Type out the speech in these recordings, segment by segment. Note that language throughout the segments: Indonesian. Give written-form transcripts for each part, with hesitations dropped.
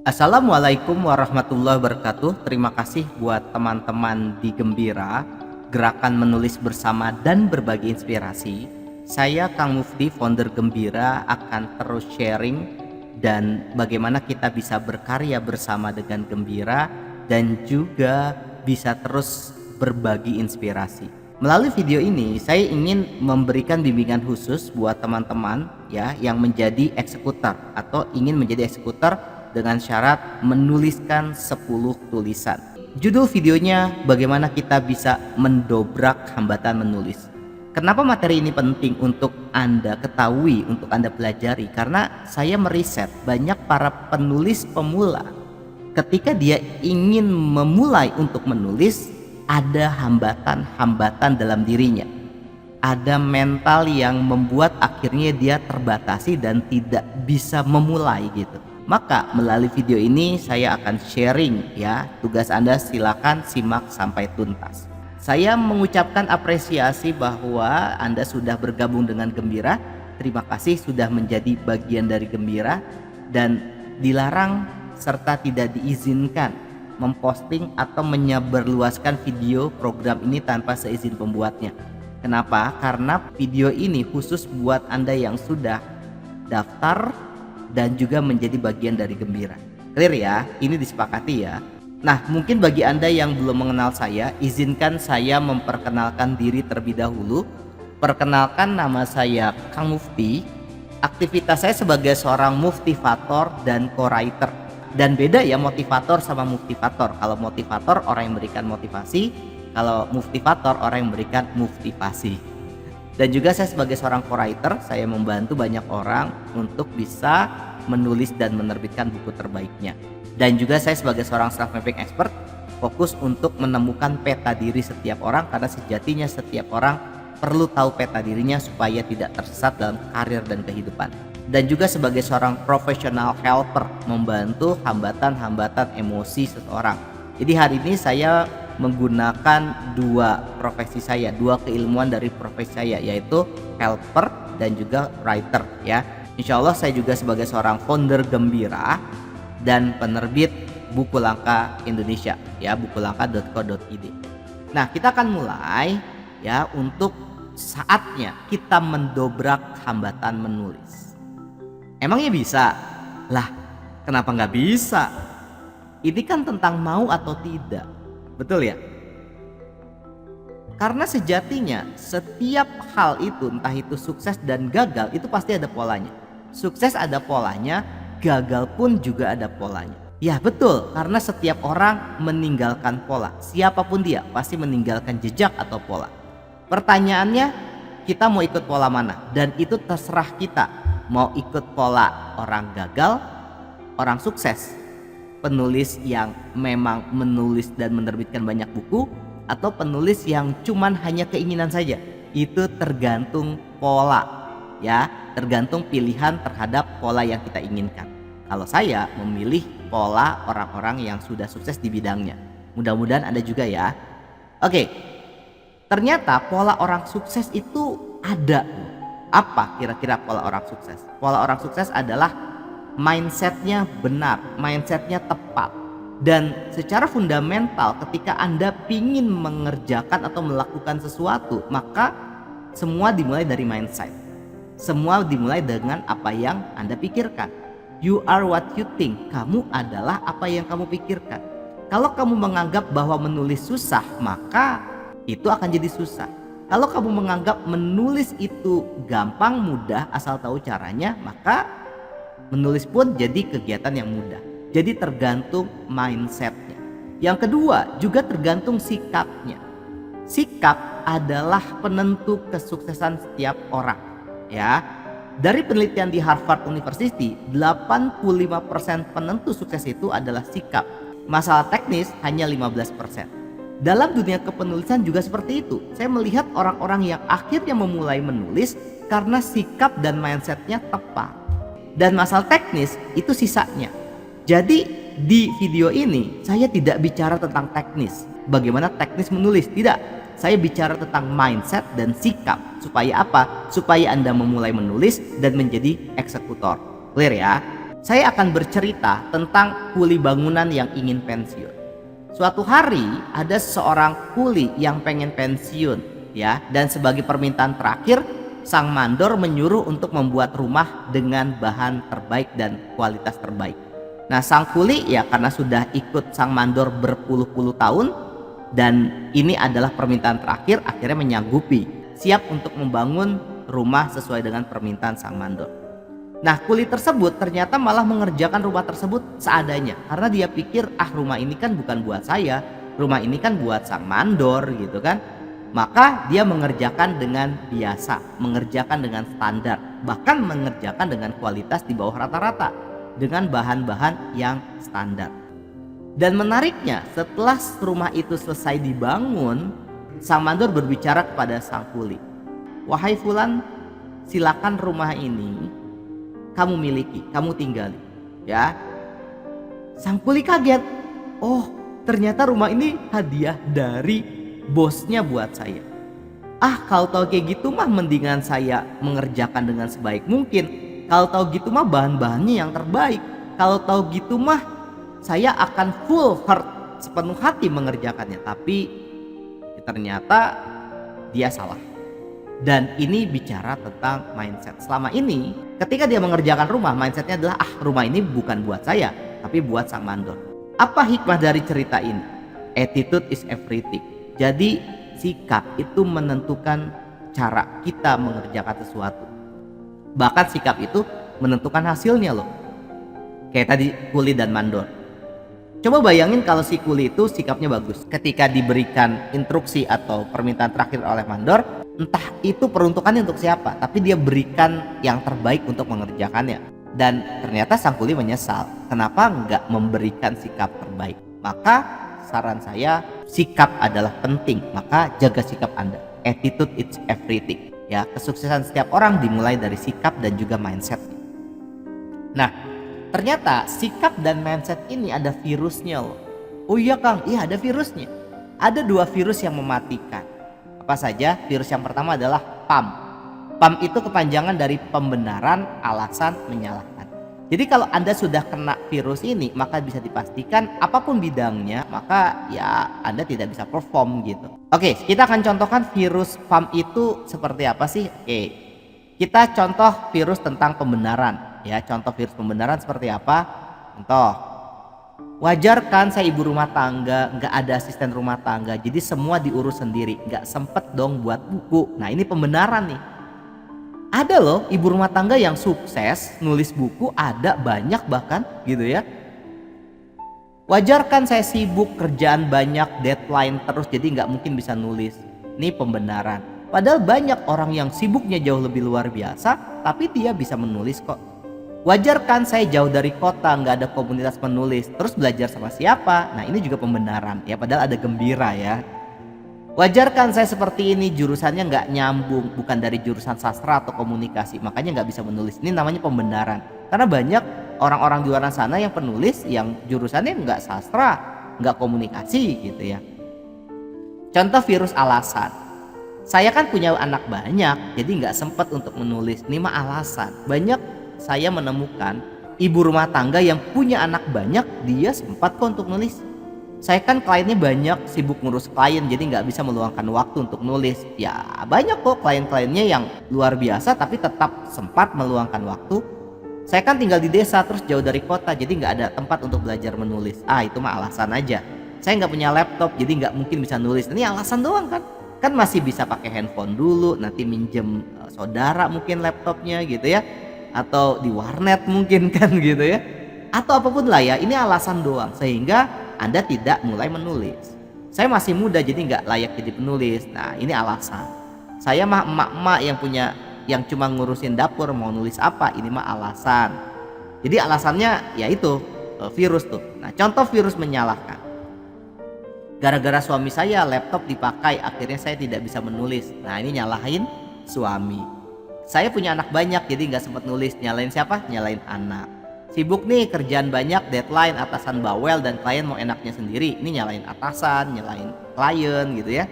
Assalamualaikum warahmatullahi wabarakatuh. Terima kasih buat teman-teman di Gembira, gerakan menulis bersama dan berbagi inspirasi. Saya Kang Mufti, founder Gembira, akan terus sharing dan bagaimana kita bisa berkarya bersama dengan Gembira dan juga bisa terus berbagi inspirasi. Melalui video ini saya ingin memberikan bimbingan khusus buat teman-teman ya yang menjadi eksekutor atau ingin menjadi eksekutor dengan syarat menuliskan 10 tulisan. Judul videonya bagaimana kita bisa mendobrak hambatan menulis. Kenapa materi ini penting untuk Anda ketahui, untuk Anda pelajari? Karena saya meriset banyak para penulis pemula ketika dia ingin memulai untuk menulis ada hambatan-hambatan dalam dirinya. Ada mental yang membuat akhirnya dia terbatasi dan tidak bisa memulai gitu. Maka melalui video ini saya akan sharing ya. Tugas Anda silakan simak sampai tuntas. Saya mengucapkan apresiasi bahwa Anda sudah bergabung dengan Gembira. Terima kasih sudah menjadi bagian dari Gembira dan dilarang serta tidak diizinkan memposting atau menyebarluaskan video program ini tanpa seizin pembuatnya. Kenapa? Karena video ini khusus buat Anda yang sudah daftar dan juga menjadi bagian dari Gembira. Clear ya? Ini disepakati ya. Nah, mungkin bagi Anda yang belum mengenal saya, izinkan saya memperkenalkan diri terlebih dahulu. Perkenalkan, nama saya Kang Mufti. Aktivitas saya sebagai seorang motivator dan co-writer. Dan beda ya motivator sama motivator. Kalau motivator orang yang memberikan motivasi, kalau motivator orang yang memberikan motivasi. Dan juga saya sebagai seorang co-writer, saya membantu banyak orang untuk bisa menulis dan menerbitkan buku terbaiknya. Dan juga saya sebagai seorang self mapping expert fokus untuk menemukan peta diri setiap orang, karena sejatinya setiap orang perlu tahu peta dirinya supaya tidak tersesat dalam karir dan kehidupan. Dan juga sebagai seorang profesional helper membantu hambatan-hambatan emosi seseorang. Jadi hari ini saya menggunakan dua profesi saya, dua keilmuan dari profesi saya, yaitu helper dan juga writer ya. Insya Allah saya juga sebagai seorang founder Gembira dan penerbit buku langka Indonesia ya, bukulangka.co.id. Nah, kita akan mulai ya, untuk saatnya kita mendobrak hambatan menulis. Emangnya bisa? Lah, kenapa nggak bisa? Ini kan tentang mau atau tidak, betul ya? Karena sejatinya setiap hal itu, entah itu sukses dan gagal, itu pasti ada polanya. Sukses ada polanya, gagal pun juga ada polanya. Ya betul, karena setiap orang meninggalkan pola. Siapapun dia pasti meninggalkan jejak atau pola. Pertanyaannya, kita mau ikut pola mana? Dan itu terserah kita. Mau ikut pola orang gagal, orang sukses, penulis yang memang menulis dan menerbitkan banyak buku, atau penulis yang cuman hanya keinginan saja. Itu tergantung pola ya, tergantung pilihan terhadap pola yang kita inginkan. Kalau saya memilih pola orang-orang yang sudah sukses di bidangnya. Mudah-mudahan Anda juga ya. Oke, ternyata pola orang sukses itu ada. Apa kira-kira pola orang sukses? Pola orang sukses adalah mindsetnya benar, mindsetnya tepat. Dan secara fundamental ketika Anda ingin mengerjakan atau melakukan sesuatu, maka semua dimulai dari mindset. Semua dimulai dengan apa yang Anda pikirkan. You are what you think. Kamu adalah apa yang kamu pikirkan. Kalau kamu menganggap bahwa menulis susah, maka itu akan jadi susah. Kalau kamu menganggap menulis itu gampang, mudah, asal tahu caranya, maka menulis pun jadi kegiatan yang mudah. Jadi tergantung mindsetnya. Yang kedua juga tergantung sikapnya. Sikap adalah penentu kesuksesan setiap orang ya. Dari penelitian di Harvard University, 85% penentu sukses itu adalah sikap. Masalah teknis hanya 15%. Dalam dunia kepenulisan juga seperti itu. Saya melihat orang-orang yang akhirnya memulai menulis karena sikap dan mindsetnya tepat. Dan masalah teknis itu sisanya. Jadi di video ini saya tidak bicara tentang teknis, bagaimana teknis menulis, tidak. Saya bicara tentang mindset dan sikap. Supaya apa? Supaya Anda memulai menulis dan menjadi eksekutor. Clear ya? Saya akan bercerita tentang kuli bangunan yang ingin pensiun. Suatu hari ada seorang kuli yang pengen pensiun ya, dan sebagai permintaan terakhir sang mandor menyuruh untuk membuat rumah dengan bahan terbaik dan kualitas terbaik. Nah, sang kuli ya karena sudah ikut sang mandor berpuluh-puluh tahun dan ini adalah permintaan terakhir, akhirnya menyanggupi, siap untuk membangun rumah sesuai dengan permintaan sang mandor. Nah, kuli tersebut ternyata malah mengerjakan rumah tersebut seadanya karena dia pikir rumah ini kan bukan buat saya, rumah ini kan buat sang mandor gitu kan. Maka dia mengerjakan dengan biasa, mengerjakan dengan standar, bahkan mengerjakan dengan kualitas di bawah rata-rata dengan bahan-bahan yang standar. Dan menariknya, setelah rumah itu selesai dibangun, sang mandor berbicara kepada sang kuli, "Wahai Fulan, silakan rumah ini kamu miliki, kamu tinggali." Ya. Sang kuli kaget. Oh, ternyata rumah ini hadiah dari bosnya buat saya. Kalau tahu kayak gitu mah mendingan saya mengerjakan dengan sebaik mungkin. Kalau tahu gitu mah bahan-bahannya yang terbaik. Kalau tahu gitu mah saya akan full heart, sepenuh hati mengerjakannya. Tapi ternyata dia salah. Dan ini bicara tentang mindset. Selama ini ketika dia mengerjakan rumah, mindsetnya adalah rumah ini bukan buat saya, tapi buat sang mandor. Apa hikmah dari cerita ini? Attitude is everything. Jadi sikap itu menentukan cara kita mengerjakan sesuatu. Bahkan sikap itu menentukan hasilnya loh. Kayak tadi kuli dan mandor. Coba bayangin kalau si kuli itu sikapnya bagus. Ketika diberikan instruksi atau permintaan terakhir oleh mandor, entah itu peruntukannya untuk siapa, tapi dia berikan yang terbaik untuk mengerjakannya. Dan ternyata sang kuli menyesal, kenapa nggak memberikan sikap terbaik. Maka saran saya, sikap adalah penting, maka jaga sikap Anda. Attitude is everything. Ya, kesuksesan setiap orang dimulai dari sikap dan juga mindset. Nah, ternyata sikap dan mindset ini ada virusnya loh. Oh iya Kang, iya ada virusnya. Ada 2 virus yang mematikan. Apa saja? Virus yang pertama adalah PAM. PAM itu kepanjangan dari pembenaran, alasan, menyalahkan. Jadi kalau Anda sudah kena virus ini, maka bisa dipastikan apapun bidangnya, maka ya Anda tidak bisa perform gitu. Oke, kita akan contohkan virus PAM itu seperti apa sih? Oke, kita contoh virus tentang pembenaran. Ya, contoh virus pembenaran seperti apa? Contoh, wajar kan saya ibu rumah tangga, nggak ada asisten rumah tangga, jadi semua diurus sendiri, nggak sempet dong buat buku. Nah, ini pembenaran nih. Ada loh ibu rumah tangga yang sukses nulis buku, ada banyak bahkan gitu ya. Wajar kan saya sibuk, kerjaan banyak, deadline terus, jadi nggak mungkin bisa nulis. Ini pembenaran. Padahal banyak orang yang sibuknya jauh lebih luar biasa, tapi dia bisa menulis kok. Wajar kan saya jauh dari kota, nggak ada komunitas penulis, terus belajar sama siapa? Nah, ini juga pembenaran ya, padahal ada Gembira ya. Wajar kan saya seperti ini, jurusannya nggak nyambung, bukan dari jurusan sastra atau komunikasi, makanya nggak bisa menulis. Ini namanya pembenaran. Karena banyak orang-orang di luar sana yang penulis yang jurusannya nggak sastra, nggak komunikasi gitu ya. Contoh virus alasan. Saya kan punya anak banyak, jadi nggak sempat untuk menulis. Ini mah alasan. Banyak saya menemukan ibu rumah tangga yang punya anak banyak, dia sempat kok untuk nulis. Saya kan kliennya banyak, sibuk ngurus klien, jadi nggak bisa meluangkan waktu untuk nulis. Ya banyak kok klien-kliennya yang luar biasa tapi tetap sempat meluangkan waktu. Saya kan tinggal di desa terus jauh dari kota, jadi nggak ada tempat untuk belajar menulis. Itu mah alasan aja. Saya nggak punya laptop, jadi nggak mungkin bisa nulis. Ini alasan doang kan? Kan masih bisa pakai handphone dulu, nanti minjem saudara mungkin laptopnya gitu ya, atau di warnet mungkin kan gitu ya, atau apapun lah ya. Ini alasan doang sehingga Anda tidak mulai menulis. Saya masih muda jadi nggak layak jadi penulis. Nah, ini alasan. Saya mah emak-emak yang cuma ngurusin dapur, mau nulis apa, ini mah alasan. Jadi alasannya ya itu virus tuh. Nah, contoh virus menyalahkan. Gara-gara suami saya laptop dipakai, akhirnya saya tidak bisa menulis. Nah, ini nyalahin suami. Saya punya anak banyak jadi nggak sempat nulis. Nyalain siapa? Nyalain anak. Sibuk nih, kerjaan banyak, deadline, atasan bawel, dan klien mau enaknya sendiri. Ini nyalain atasan, nyalain klien gitu ya.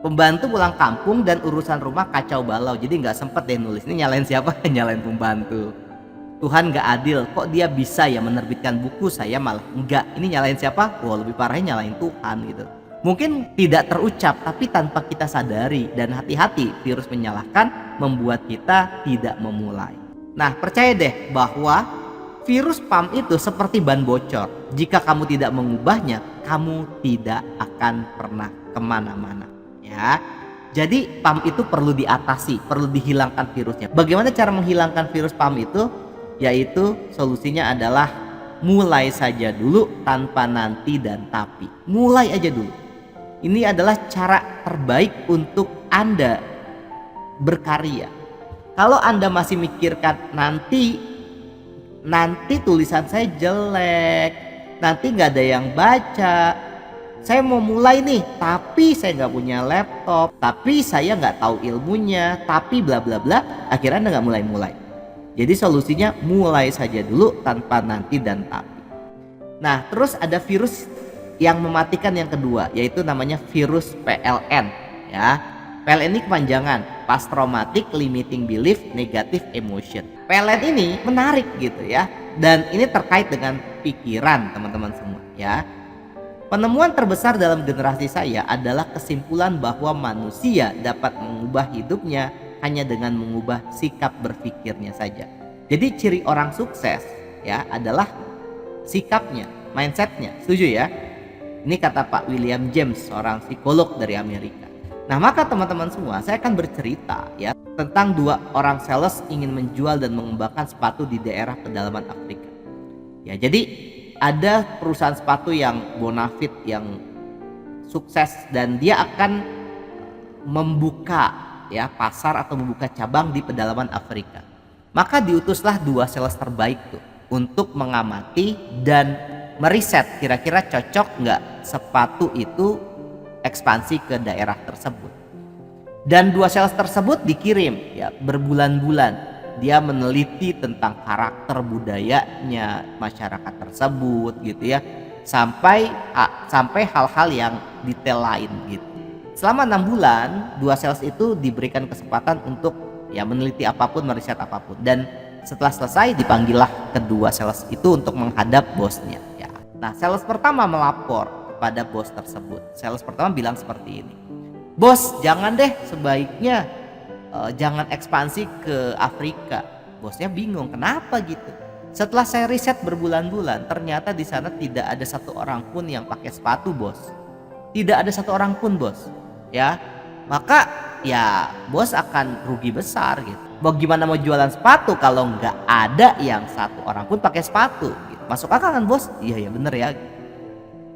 Pembantu pulang kampung dan urusan rumah kacau balau, jadi nggak sempet deh nulis. Ini nyalain siapa? Nyalain pembantu. Tuhan gak adil, kok dia bisa ya menerbitkan buku, saya malah enggak. Ini nyalain siapa? Wah, lebih parahnya nyalain Tuhan gitu. Mungkin tidak terucap, tapi tanpa kita sadari. Dan hati-hati, virus menyalahkan membuat kita tidak memulai. Nah, percaya deh bahwa virus PAM itu seperti ban bocor. Jika kamu tidak mengubahnya, kamu tidak akan pernah kemana-mana, ya. Jadi PAM itu perlu diatasi, perlu dihilangkan virusnya. Bagaimana cara menghilangkan virus PAM itu? Yaitu solusinya adalah mulai saja dulu tanpa nanti dan tapi. Mulai aja dulu. Ini adalah cara terbaik untuk Anda berkarya. Kalau Anda masih mikirkan nanti tulisan saya jelek, nanti nggak ada yang baca, saya mau mulai nih tapi saya nggak punya laptop, tapi saya nggak tahu ilmunya, tapi bla bla bla, akhirnya Anda nggak mulai. Jadi solusinya mulai saja dulu tanpa nanti dan tapi. Nah, terus ada virus yang mematikan yang kedua, yaitu namanya virus PLN, ya. PLN ini kepanjangan Post Traumatic Limiting Belief Negative Emotion. PLN ini menarik gitu ya, dan ini terkait dengan pikiran teman-teman semua, ya. Penemuan terbesar dalam generasi saya adalah kesimpulan bahwa manusia dapat mengubah hidupnya hanya dengan mengubah sikap berpikirnya saja. Jadi ciri orang sukses ya adalah sikapnya, mindsetnya. Setuju ya? Ini kata Pak William James, seorang psikolog dari Amerika. Nah, maka teman-teman semua, saya akan bercerita ya tentang dua orang sales ingin menjual dan mengembangkan sepatu di daerah pedalaman Afrika. Ya, jadi ada perusahaan sepatu yang bonafit, yang sukses, dan dia akan membuka ya pasar atau membuka cabang di pedalaman Afrika. Maka diutuslah dua sales terbaik tuh untuk mengamati dan meriset kira-kira cocok nggak sepatu itu ekspansi ke daerah tersebut. Dan dua sales tersebut dikirim ya berbulan-bulan. Dia meneliti tentang karakter budayanya masyarakat tersebut gitu ya, sampai hal-hal yang detail lain gitu. Selama 6 bulan, dua sales itu diberikan kesempatan untuk ya meneliti apapun, meriset apapun, dan setelah selesai dipanggillah kedua sales itu untuk menghadap bosnya ya. Nah, sales pertama melapor kepada bos tersebut. Sales pertama bilang seperti ini, "Bos, jangan deh, sebaiknya jangan ekspansi ke Afrika." Bosnya bingung, kenapa gitu? Setelah saya riset berbulan-bulan, ternyata di sana tidak ada satu orang pun yang pakai sepatu, bos. Tidak ada satu orang pun, bos. Ya, maka ya bos akan rugi besar gitu. Bagaimana mau jualan sepatu kalau nggak ada yang satu orang pun pakai sepatu? Gitu. Masuk akal kan, bos? Iya ya bener ya.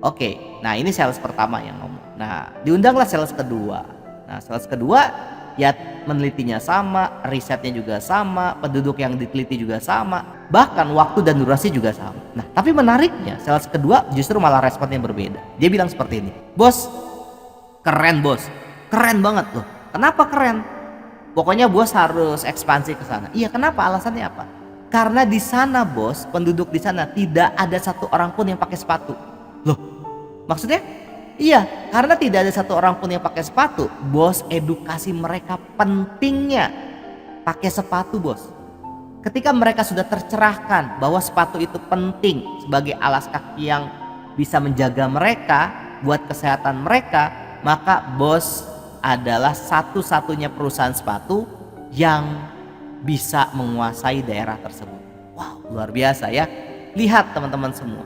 Oke, nah ini sales pertama yang ngomong. Nah, diundanglah sales kedua. Nah, sales kedua ya menelitinya sama, risetnya juga sama, penduduk yang diteliti juga sama, bahkan waktu dan durasi juga sama. Nah, tapi menariknya sales kedua justru malah responnya berbeda. Dia bilang seperti ini, "Bos, keren bos, keren banget loh. Kenapa keren? Pokoknya bos harus ekspansi ke sana." Iya, kenapa? Alasannya apa? Karena di sana bos, penduduk di sana tidak ada satu orang pun yang pakai sepatu. Loh, maksudnya? Iya, karena tidak ada satu orang pun yang pakai sepatu, bos edukasi mereka pentingnya pakai sepatu, bos. Ketika mereka sudah tercerahkan bahwa sepatu itu penting sebagai alas kaki yang bisa menjaga mereka, buat kesehatan mereka, maka bos adalah satu-satunya perusahaan sepatu yang bisa menguasai daerah tersebut. Wow, luar biasa ya. Lihat teman-teman semua.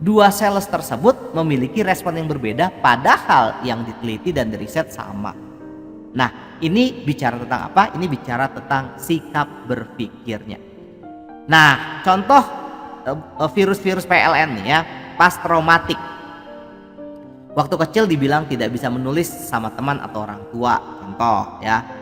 Dua sales tersebut memiliki respon yang berbeda, padahal yang diteliti dan diriset sama. Nah, ini bicara tentang apa? Ini bicara tentang sikap berpikirnya. Nah, contoh virus-virus PLN nih ya, Post Traumatic. Waktu kecil dibilang tidak bisa menulis sama teman atau orang tua, contoh ya.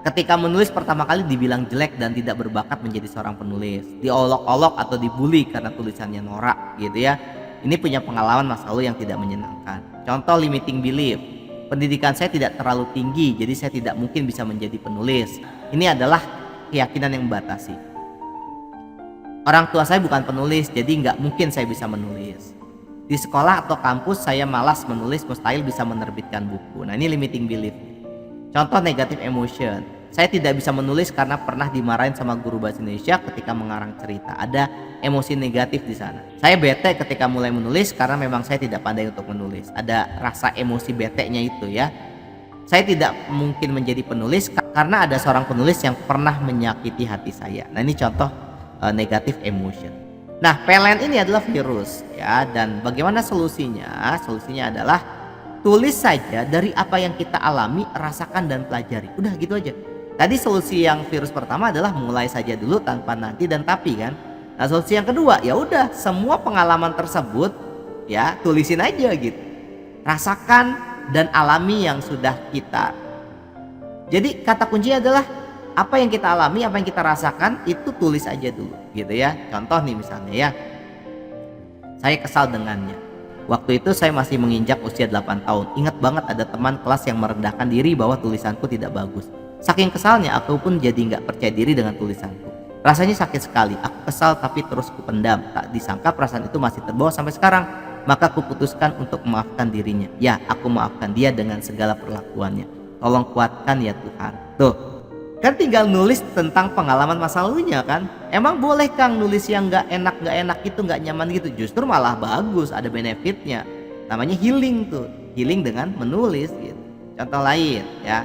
Ketika menulis pertama kali dibilang jelek dan tidak berbakat menjadi seorang penulis, diolok-olok atau dibully karena tulisannya norak gitu ya. Ini punya pengalaman masa lalu yang tidak menyenangkan. Contoh limiting belief, pendidikan saya tidak terlalu tinggi, jadi saya tidak mungkin bisa menjadi penulis. Ini adalah keyakinan yang membatasi. Orang tua saya bukan penulis, jadi nggak mungkin saya bisa menulis. Di sekolah atau kampus saya malas menulis, mustahil bisa menerbitkan buku. Nah, ini limiting belief. Contoh negative emotion, Saya tidak bisa menulis karena pernah dimarahin sama guru bahasa Indonesia ketika mengarang cerita. Ada emosi negatif di sana. Saya bete ketika mulai menulis karena memang saya tidak pandai untuk menulis. Ada rasa emosi betenya itu ya. Saya tidak mungkin menjadi penulis karena ada seorang penulis yang pernah menyakiti hati saya. Nah, ini contoh negatif emotion. Nah, PLN ini adalah virus ya, dan bagaimana solusinya? Solusinya adalah tulis saja dari apa yang kita alami, rasakan dan pelajari. Udah gitu aja. Tadi solusi yang virus pertama adalah mulai saja dulu tanpa nanti dan tapi kan. Nah, solusi yang kedua ya udah semua pengalaman tersebut ya tulisin aja gitu. Rasakan dan alami yang sudah kita. Jadi kata kuncinya adalah apa yang kita alami, apa yang kita rasakan itu tulis aja dulu gitu ya. Contoh nih misalnya ya. Saya kesal dengannya. Waktu itu saya masih menginjak usia 8 tahun. Ingat banget ada teman kelas yang merendahkan diri bahwa tulisanku tidak bagus. Saking kesalnya aku pun jadi nggak percaya diri dengan tulisanku. Rasanya sakit sekali. Aku kesal tapi terus kupendam. Tak disangka perasaan itu masih terbawa sampai sekarang. Maka kuputuskan untuk memaafkan dirinya. Ya, aku maafkan dia dengan segala perlakuannya. Tolong kuatkan ya Tuhan. Tuh, kan tinggal nulis tentang pengalaman masa lalunya kan. Emang boleh Kang nulis yang nggak enak gitu, nggak nyaman gitu? Justru malah bagus, ada benefitnya. Namanya healing tuh. Healing dengan menulis gitu. Contoh lain ya.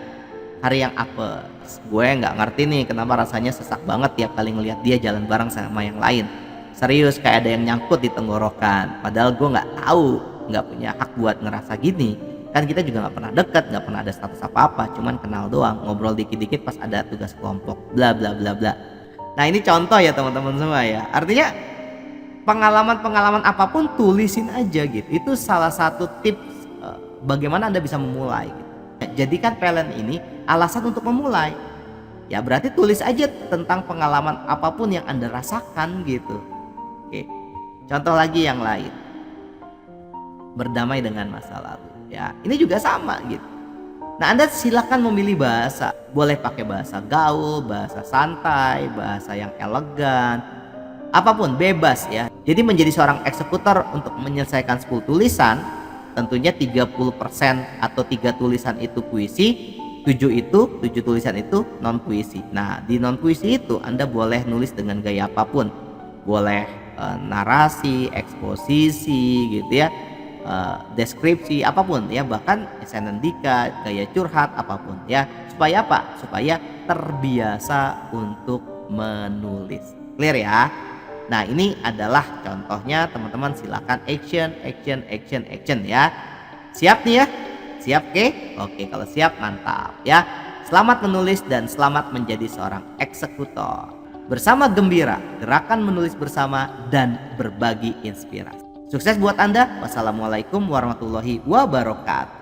Hari yang apes, gue nggak ngerti nih kenapa rasanya sesak banget tiap kali ngelihat dia jalan bareng sama yang lain. Serius kayak ada yang nyangkut di tenggorokan. Padahal gue nggak tahu, nggak punya hak buat ngerasa gini. Kan kita juga nggak pernah deket, nggak pernah ada status apa-apa, cuman kenal doang, ngobrol dikit-dikit pas ada tugas kelompok, bla bla bla bla. Nah, ini contoh ya teman-teman semua ya. Artinya pengalaman-pengalaman apapun tulisin aja gitu. Itu salah satu tips bagaimana Anda bisa memulai gitu. Jadikan PLN ini alasan untuk memulai. Ya berarti tulis aja tentang pengalaman apapun yang Anda rasakan gitu. Oke. Contoh lagi yang lain. Berdamai dengan masa lalu. Ya, ini juga sama gitu. Nah, Anda silakan memilih bahasa. Boleh pakai bahasa gaul, bahasa santai, bahasa yang elegan. Apapun bebas ya. Jadi menjadi seorang eksekutor untuk menyelesaikan 10 tulisan, tentunya 30% atau 3 tulisan itu puisi, 7 tulisan itu non puisi. Nah, di non puisi itu Anda boleh nulis dengan gaya apapun. Boleh narasi, eksposisi gitu ya. Deskripsi apapun ya, bahkan esenendika, gaya curhat apapun ya. Supaya apa? Supaya terbiasa untuk menulis. Clear ya? Nah, ini adalah contohnya teman-teman, silakan action ya. Siap nih ya? Siap ke? Oke, kalau siap mantap ya. Selamat menulis dan selamat menjadi seorang eksekutor. Bersama Gembira, gerakan menulis bersama dan berbagi inspirasi. Sukses buat Anda. Wassalamualaikum warahmatullahi wabarakatuh.